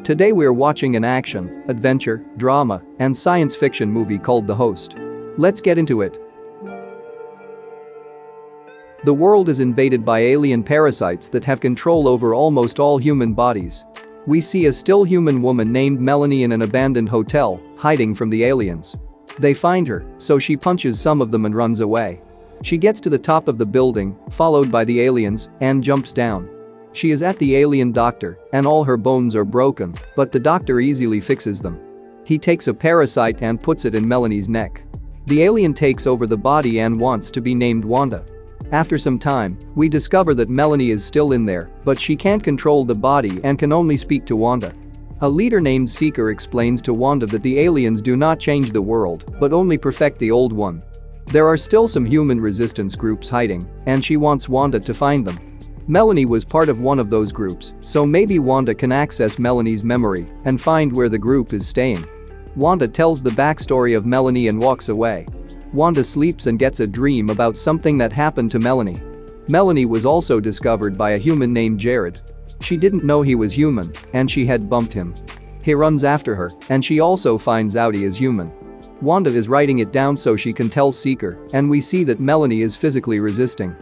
Today we're watching an action, adventure, drama, and science fiction movie called The Host. Let's get into it. The world is invaded by alien parasites that have control over almost all human bodies. We see a still human woman named Melanie in an abandoned hotel, hiding from the aliens. They find her, so she punches some of them and runs away. She gets to the top of the building, followed by the aliens, and jumps down. She is at the alien doctor, and all her bones are broken, but the doctor easily fixes them. He takes a parasite and puts it in Melanie's neck. The alien takes over the body and wants to be named Wanda. After some time, we discover that Melanie is still in there, but she can't control the body and can only speak to Wanda. A leader named Seeker explains to Wanda that the aliens do not change the world, but only perfect the old one. There are still some human resistance groups hiding, and she wants Wanda to find them. Melanie was part of one of those groups, so maybe Wanda can access Melanie's memory and find where the group is staying. Wanda tells the backstory of Melanie and walks away. Wanda sleeps and gets a dream about something that happened to Melanie. Melanie was also discovered by a human named Jared. She didn't know he was human, and she had bumped him. He runs after her, and she also finds out he is human. Wanda is writing it down so she can tell Seeker, and we see that Melanie is physically resisting.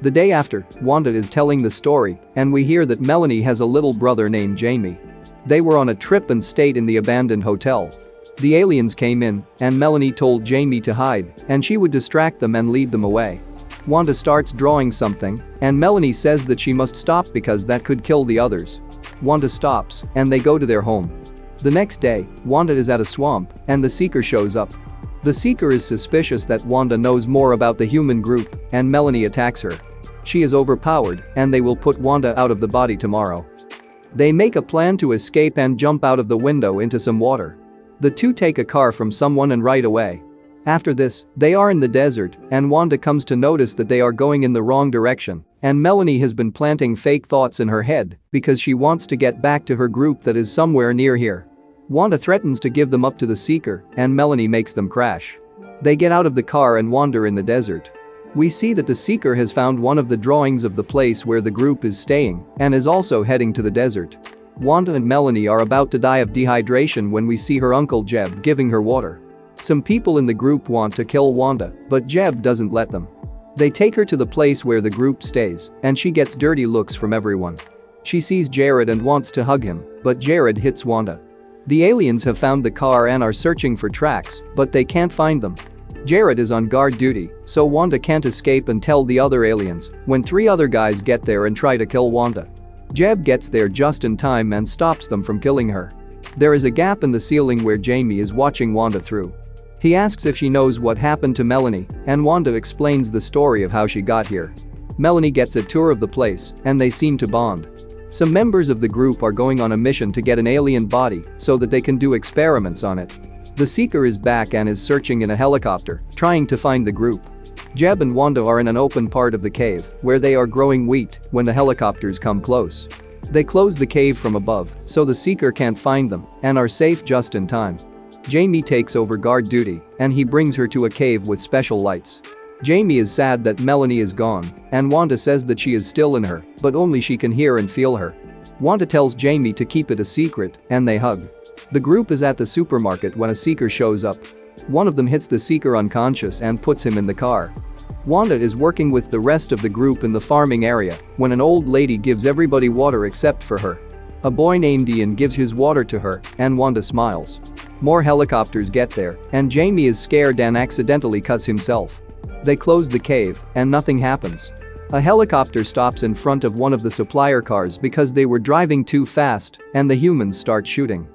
The day after, Wanda is telling the story, and we hear that Melanie has a little brother named Jamie. They were on a trip and stayed in the abandoned hotel. The aliens came in, and Melanie told Jamie to hide, and she would distract them and lead them away. Wanda starts drawing something, and Melanie says that she must stop because that could kill the others. Wanda stops, and they go to their home. The next day, Wanda is at a swamp, and the Seeker shows up. The Seeker is suspicious that Wanda knows more about the human group, and Melanie attacks her. She is overpowered, and they will put Wanda out of the body tomorrow. They make a plan to escape and jump out of the window into some water. The two take a car from someone and ride away. After this, they are in the desert, and Wanda comes to notice that they are going in the wrong direction, and Melanie has been planting fake thoughts in her head because she wants to get back to her group that is somewhere near here. Wanda threatens to give them up to the Seeker, and Melanie makes them crash. They get out of the car and wander in the desert. We see that the Seeker has found one of the drawings of the place where the group is staying and is also heading to the desert. Wanda and Melanie are about to die of dehydration when we see her uncle Jeb giving her water. Some people in the group want to kill Wanda, but Jeb doesn't let them. They take her to the place where the group stays, and she gets dirty looks from everyone. She sees Jared and wants to hug him, but Jared hits Wanda. The aliens have found the car and are searching for tracks, but they can't find them. Jared is on guard duty, so Wanda can't escape and tell the other aliens when three other guys get there and try to kill Wanda. Jeb gets there just in time and stops them from killing her. There is a gap in the ceiling where Jamie is watching Wanda through. He asks if she knows what happened to Melanie, and Wanda explains the story of how she got here. Melanie gets a tour of the place, and they seem to bond. Some members of the group are going on a mission to get an alien body so that they can do experiments on it. The Seeker is back and is searching in a helicopter, trying to find the group. Jeb and Wanda are in an open part of the cave where they are growing wheat when the helicopters come close. They close the cave from above so the Seeker can't find them and are safe just in time. Jamie takes over guard duty, and he brings her to a cave with special lights. Jamie is sad that Melanie is gone, and Wanda says that she is still in her, but only she can hear and feel her. Wanda tells Jamie to keep it a secret, and they hug. The group is at the supermarket when a Seeker shows up. One of them hits the Seeker unconscious and puts him in the car. Wanda is working with the rest of the group in the farming area when an old lady gives everybody water except for her. A boy named Ian gives his water to her, and Wanda smiles. More helicopters get there, and Jamie is scared and accidentally cuts himself. They close the cave, and nothing happens. A helicopter stops in front of one of the supplier cars because they were driving too fast, and the humans start shooting.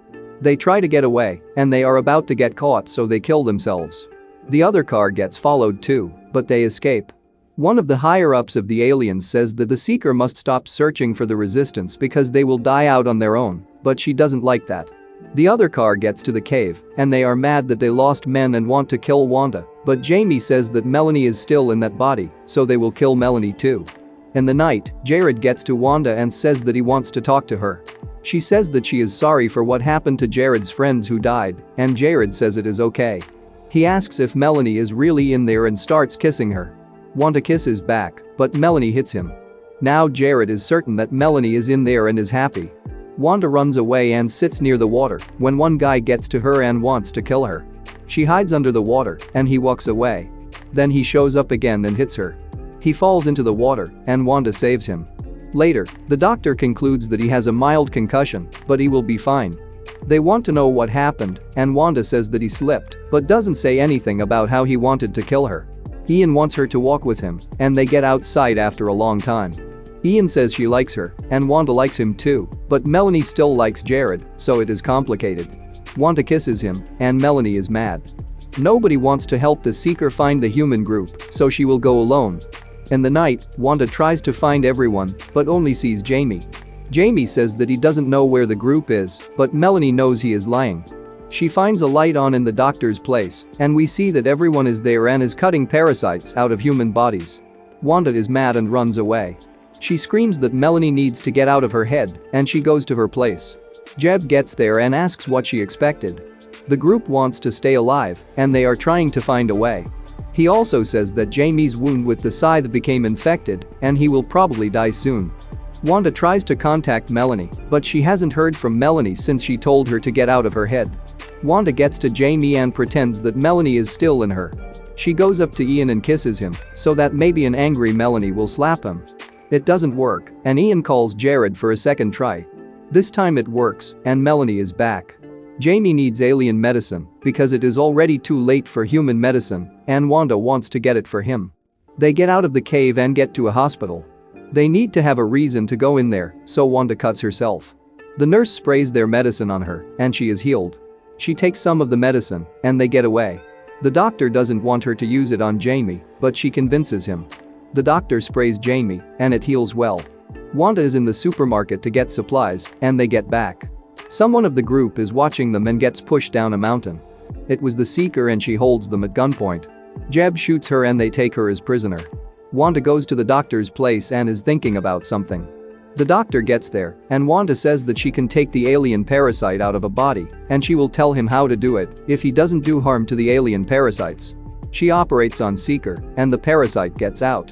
They try to get away, and they are about to get caught, so they kill themselves. The other car gets followed too, but they escape. One of the higher-ups of the aliens says that the Seeker must stop searching for the resistance because they will die out on their own, but she doesn't like that. The other car gets to the cave, and they are mad that they lost men and want to kill Wanda, but Jamie says that Melanie is still in that body, so they will kill Melanie too. In the night, Jared gets to Wanda and says that he wants to talk to her. She says that she is sorry for what happened to Jared's friends who died, and Jared says it is okay. He asks if Melanie is really in there and starts kissing her. Wanda kisses back, but Melanie hits him. Now Jared is certain that Melanie is in there and is happy. Wanda runs away and sits near the water when one guy gets to her and wants to kill her. She hides under the water and he walks away. Then he shows up again and hits her. He falls into the water and Wanda saves him. Later, the doctor concludes that he has a mild concussion, but he will be fine. They want to know what happened and Wanda says that he slipped but doesn't say anything about how he wanted to kill her. Ian wants her to walk with him and they get outside after a long time. Ian says she likes her and Wanda likes him too, but Melanie still likes Jared, so it is complicated. Wanda kisses him and Melanie is mad. Nobody wants to help the Seeker find the human group, so she will go alone. In the night, Wanda tries to find everyone but only sees Jamie. Jamie says that he doesn't know where the group is, but Melanie knows he is lying. She finds a light on in the doctor's place and we see that everyone is there and is cutting parasites out of human bodies. Wanda is mad and runs away. She screams that Melanie needs to get out of her head and she goes to her place. Jeb gets there and asks what she expected. The group wants to stay alive and they are trying to find a way. He also says that Jamie's wound with the scythe became infected and he will probably die soon. Wanda tries to contact Melanie, but she hasn't heard from Melanie since she told her to get out of her head. Wanda gets to Jamie and pretends that Melanie is still in her. She goes up to Ian and kisses him so that maybe an angry Melanie will slap him. It doesn't work and Ian calls Jared for a second try. This time it works and Melanie is back. Jamie needs alien medicine because it is already too late for human medicine and Wanda wants to get it for him. They get out of the cave and get to a hospital. They need to have a reason to go in there, so Wanda cuts herself. The nurse sprays their medicine on her and she is healed. She takes some of the medicine and they get away. The doctor doesn't want her to use it on Jamie, but she convinces him. The doctor sprays Jamie and it heals well. Wanda is in the supermarket to get supplies and they get back. Someone of the group is watching them and gets pushed down a mountain. It was the Seeker and she holds them at gunpoint. Jeb shoots her and they take her as prisoner. Wanda goes to the doctor's place and is thinking about something. The doctor gets there and Wanda says that she can take the alien parasite out of a body and she will tell him how to do it if he doesn't do harm to the alien parasites. She operates on Seeker and the parasite gets out.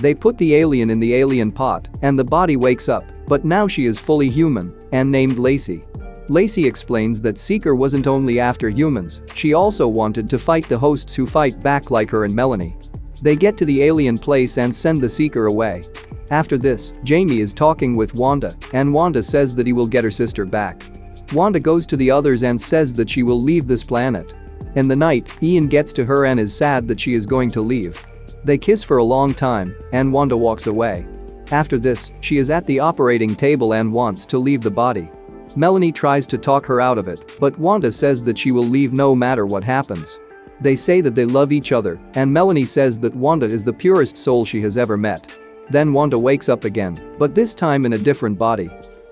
They put the alien in the alien pot and the body wakes up, but now she is fully human and named Lacey. Lacey explains that Seeker wasn't only after humans, she also wanted to fight the hosts who fight back like her and Melanie. They get to the alien place and send the Seeker away. After this, Jamie is talking with Wanda and Wanda says that he will get her sister back. Wanda goes to the others and says that she will leave this planet. In the night, Ian gets to her and is sad that she is going to leave. They kiss for a long time and Wanda walks away. After this, she is at the operating table and wants to leave the body. Melanie tries to talk her out of it, but Wanda says that she will leave no matter what happens. They say that they love each other and Melanie says that Wanda is the purest soul she has ever met. Then Wanda wakes up again, but this time in a different body.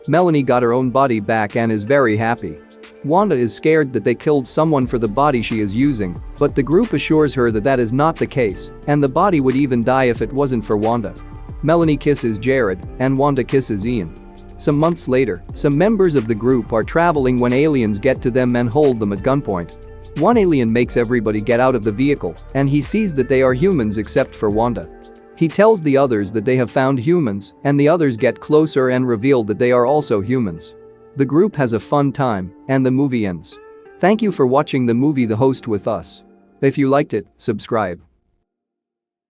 Melanie got her own body back and is very happy. Wanda is scared that they killed someone for the body she is using, but the group assures her that that is not the case and the body would even die if it wasn't for Wanda. Melanie kisses Jared and Wanda kisses Ian. Some months later, some members of the group are traveling when aliens get to them and hold them at gunpoint. One alien makes everybody get out of the vehicle and he sees that they are humans except for Wanda. He tells the others that they have found humans and the others get closer and reveal that they are also humans. The group has a fun time and the movie ends. Thank you for watching the movie The Host with us. If you liked it, subscribe.